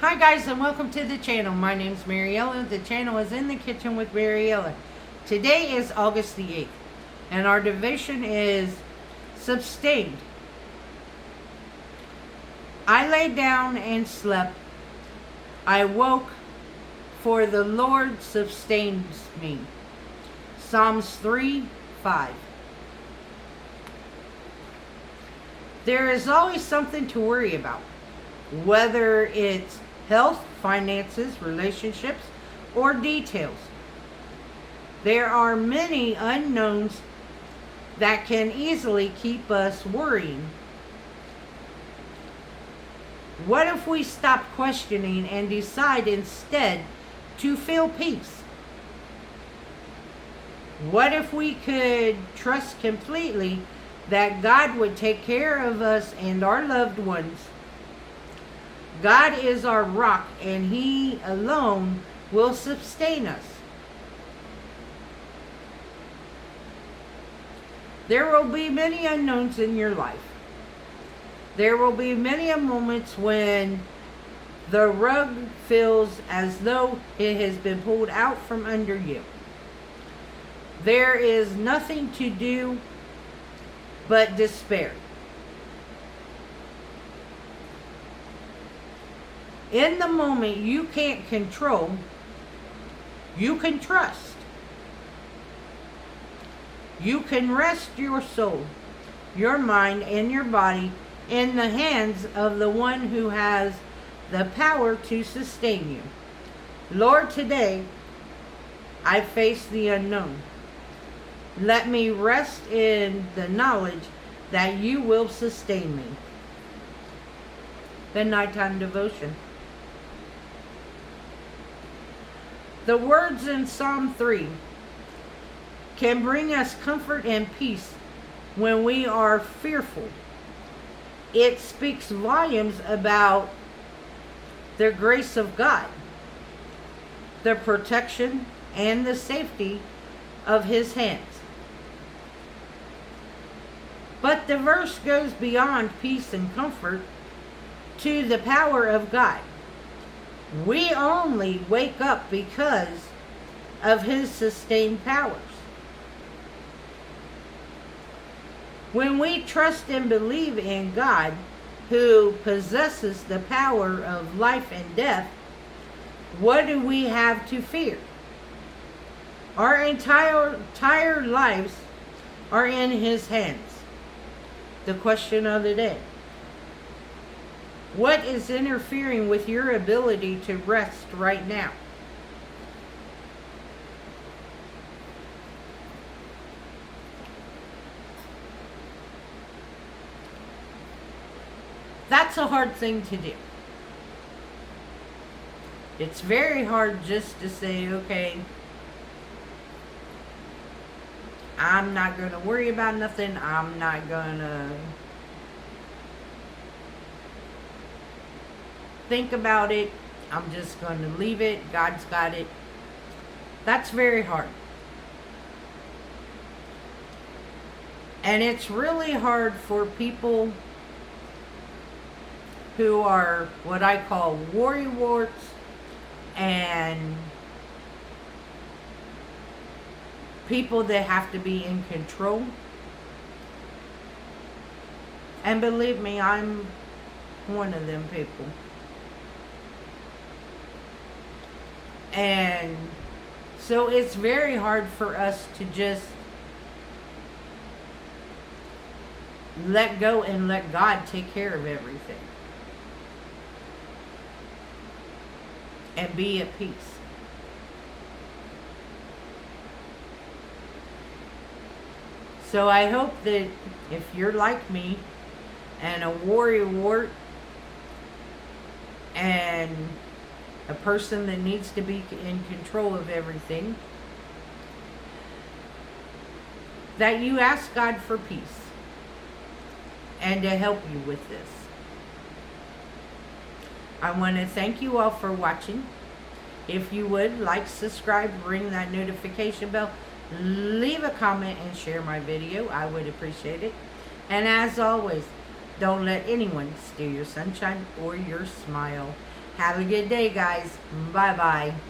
Hi guys, and welcome to the channel. My name's Mariella. The channel is In the Kitchen with Mariella. Today is August the 8th, and our devotion is Sustained. I lay down and slept. I woke, for the Lord sustains me. Psalms 3:5. There is always something to worry about, whether it's health, finances, relationships, or details. There are many unknowns that can easily keep us worrying. What if we stop questioning and decide instead to feel peace? What if we could trust completely that God would take care of us and our loved ones? God is our rock, and He alone will sustain us. There will be many unknowns in your life. There will be many moments when the rug feels as though it has been pulled out from under you. There is nothing to do but despair. In the moment you can't control, you can trust. You can rest your soul, your mind, and your body in the hands of the one who has the power to sustain you. Lord, today I face the unknown. Let me rest in the knowledge that you will sustain me. The nighttime devotion. The words in Psalm 3 can bring us comfort and peace when we are fearful. It speaks volumes about the grace of God, the protection and the safety of His hands. But the verse goes beyond peace and comfort to the power of God. We only wake up because of His sustained powers. When we trust and believe in God, who possesses the power of life and death, what do we have to fear? Our entire lives are in His hands. The question of the day: what is interfering with your ability to rest right now? That's a hard thing to do. It's very hard just to say, okay, I'm not going to worry about nothing. I'm not going to think about it. I'm just going to leave it. God's got it. That's very hard. And it's really hard for people who are what I call worrywarts and people that have to be in control. And believe me, I'm one of them people. And so it's very hard for us to just let go and let God take care of everything and be at peace. So I hope that if you're like me and a worrywart and a person that needs to be in control of everything, that you ask God for peace and to help you with this. I want to thank you all for watching. If you would, like, subscribe, ring that notification bell, leave a comment, and share my video. I would appreciate it. And as always, don't let anyone steal your sunshine or your smile. Have a good day, guys. Bye bye.